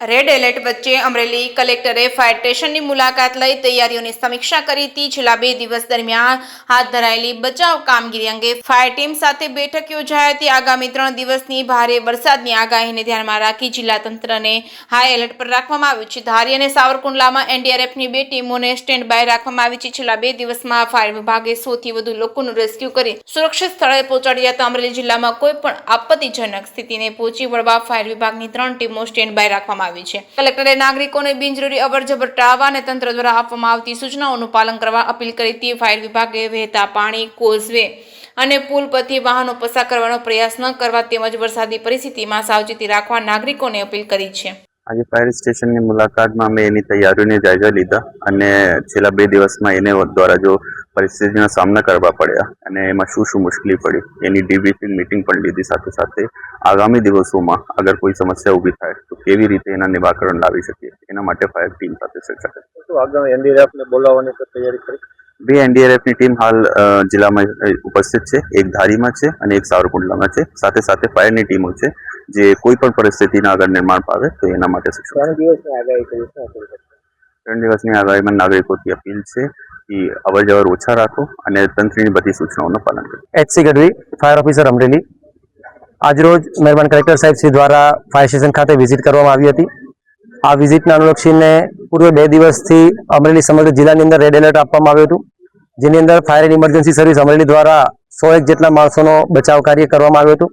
Red alert વચ્ચે અમરેલી કલેક્ટરે fire સ્ટેશનની મુલાકાત લઈ તૈયારીઓની સમીક્ષા કરી હતી। છેલ્લા 2 દિવસ દરમિયાન હાથ ધરાયેલી બચાવ કામગીરી અંગે ફાયર ટીમ સાથે બેઠક યોજાઈ હતી। આગામી 3 દિવસની ભારે વરસાદની આગાહીને ધ્યાનમાં રાખી જિલ્લા તંત્રને હાઈ એલર્ટ પર રાખવામાં આવ્યું છે। ધારી અને સાવરકુંડલામાં એનડીઆરએફની 2 ટીમોને સ્ટેન્ડ બાય રાખવામાં આવી છે। છેલ્લા 2 દિવસમાં ફાયર વિભાગે 100 થી વધુ લોકોનું રેસ્ક્યુ કરી સુરક્ષિત સ્થળે પહોંચાડ્યા હતા। અમરેલી જિલ્લામાં કોઈ પણ આપત્તિજનક સ્થિતિને પહોંચી વળવા ફાયર વિભાગની 3 ટીમો સ્ટેન્ડ બાય રાખવામાં કલેક્ટરે નાગરિકોને બિનજરૂરી અવરજવર ટાળવા અને તંત્ર દ્વારા આપવામાં આવતી સૂચનાઓનું પાલન કરવા અપીલ કરી હતી। ફાયર વિભાગે વહેતા પાણી, કોઝવે અને પુલ પરથી વાહનો પસાર કરવાનો પ્રયાસ ન કરવા તેમજ વરસાદી પરિસ્થિતિમાં સાવચેતી રાખવા નાગરિકોને અપીલ કરી છે। આજે ફાયર સ્ટેશનની મુલાકાતમાં અમે એની તૈયારીઓને જાયજા લીધા અને છેલ્લા 2 દિવસમાં એને દ્વારા જો પરિસ્થિતિનો સામનો કરવા પડ્યા અને એમાં શું મુશ્કેલી પડી એની ડીબ્રીફિંગ મીટિંગ પણ લીધી। સાથે સાથે આગામી દિવસોમાં અગર કોઈ સમસ્યા ઊભી થાય તો કેવી રીતે એના નિરાકરણ લાવી શકીએ એના માટે ફાયર ટીમ સાથે ચર્ચા કરી। તો આગામી એનડીઆરએફને બોલાવવાની તૈયારી કરી? 2 એનડીઆરએફની ટીમ હાલ જિલ્લામાં ઉપસ્થિત છે, એક ધારીમાં છે અને એક સાવરકુંડલામાં છે। સાથે સાથે ફાયરની ટીમો છે જે કોઈ પણ પરિસ્થિતિના અગર નિર્માણ પામે તો એના માટે સક્ષમ છે। 3 દિવસની આગાહીમાં નાગરિકોથી અપીલ છે કે અવરજવર ઓછા રાખો અને તંત્રની બધી સૂચનાઓનું પાલન કરો। HC Gadhvi, fire officer Amreli. આજરોજ મહેરબાન કલેક્ટર સાહેબ શ્રી દ્વારા ફાયર સ્ટેશન ખાતે વિઝિટ કરવામાં આવી હતી। આ વિઝિટને અનુલક્ષીને પૂર્વે 2 દિવસથી અમરેલી સમગ્ર જિલ્લાની અંદર રેડ એલર્ટ આપવામાં આવ્યું હતું, જેની અંદર fire and emergency service Amreli દ્વારા 101 જેટલા માણસોનો બચાવ કાર્ય કરવામાં આવ્યું હતું।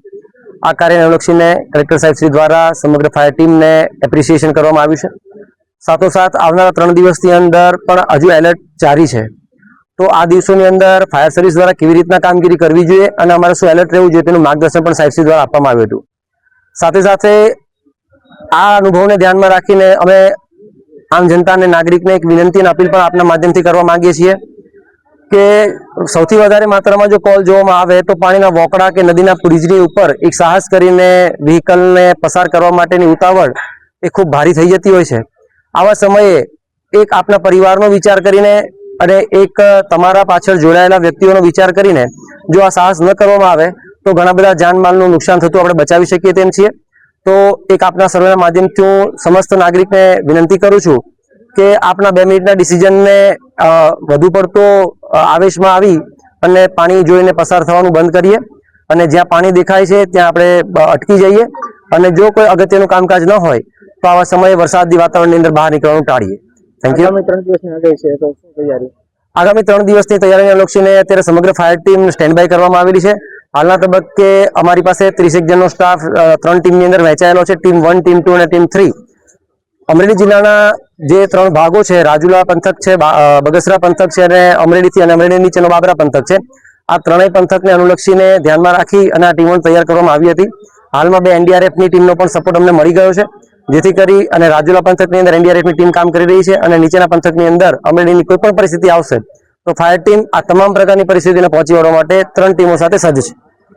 આ કાર્યને અનુલક્ષીને કલેક્ટર સાહેબ શ્રી દ્વારા સમગ્ર ફાયર ટીમને એપ્રિસિએશન કરવામાં આવ્યું છે। સાથોસાથ આવનારા 3 દિવસની અંદર પણ હજુ એલર્ટ જારી છે, તો આ દિવસોની અંદર ફાયર સર્વિસ દ્વારા કેવી રીતના કામગીરી કરવી જોઈએ અને અમારે શું એલર્ટ રહેવું જોઈએ તેનું માર્ગદર્શન પણ સાહેબ શ્રી દ્વારા આપવામાં આવ્યું હતું। સાથે સાથે આ અનુભવને ધ્યાનમાં રાખીને અમે આમ જનતા અને નાગરિકને એક વિનંતી અને અપીલ પણ આપના માધ્યમથી કરવા માંગીએ છીએ કે સૌથી વધારે માત્રામાં જો કોલ જોવામાં આવે તો પાણીના વોકડા કે નદીના બ્રિજની ઉપર એક સાહસ કરીને વ્હીકલને પસાર કરવા માટેની ઉતાવળ એ ખૂબ ભારી થઈ જતી હોય છે। આવા સમયે એક આપના પરિવારનો વિચાર કરીને અને એક તમારા પાછળ જોડાયેલા વ્યક્તિઓનો વિચાર કરીને જો આ સાહસ ન કરવામાં આવે તો ઘણા બધા જાનમાલનું નુકસાન થતું આપણે બચાવી શકીએ તેમ છીએ। તો એક આપના સર્વેના માધ્યમથી હું સમસ્ત નાગરિકને વિનંતી કરું છું કે આપના 2 મિનિટના ડિસિઝનને વધુ પડતો આવેશમાં આવી અને પાણી જોઈને પસાર થવાનું બંધ કરીએ અને જ્યાં પાણી દેખાય છે ત્યાં આપણે અટકી જઈએ અને જો કોઈ અગત્યનું કામકાજ ન હોય તો આવા સમયે વરસાદી વાતાવરણની અંદર બહાર નીકળવાનું ટાળીએ। Thank you. આગામી 3 દિવસની તૈયારીને અનુલક્ષીને અત્યારે સમગ્ર ફાયર ટીમ સ્ટેન્ડ બાય કરવામાં આવેલી છે। હાલના તબક્કે અમારી પાસે 30 જણનો સ્ટાફ 3 ટીમની અંદર વહેંચાયેલો છે, ટીમ 1, ટીમ 2 અને ટીમ 3। અમરેલી જિલ્લાના જે 3 ભાગો છે, રાજુલા પંથક છે, બગસરા પંથક છે અને અમરેલીથી અને અમરેલી નીચેનો બાબરા પંથક છે, આ 3 પંથકને અનુલક્ષીને ધ્યાનમાં રાખી અને આ ટીમો તૈયાર કરવામાં આવી હતી। હાલમાં 2 એનડીઆરએફની ટીમનો પણ સપોર્ટ અમને મળી ગયો છે, જેથી કરી અને રાજુલા પંથકની અંદર એનડીઆરએફની ટીમ કામ કરી રહી છે અને નીચેના પંથકની અંદર અમરેલીની કોઈ પણ પરિસ્થિતિ આવશે તો ફાયર ટીમ આ તમામ પ્રકારની પરિસ્થિતિને પહોંચી વળવા માટે 3 ટીમો સાથે સજ્જ છે।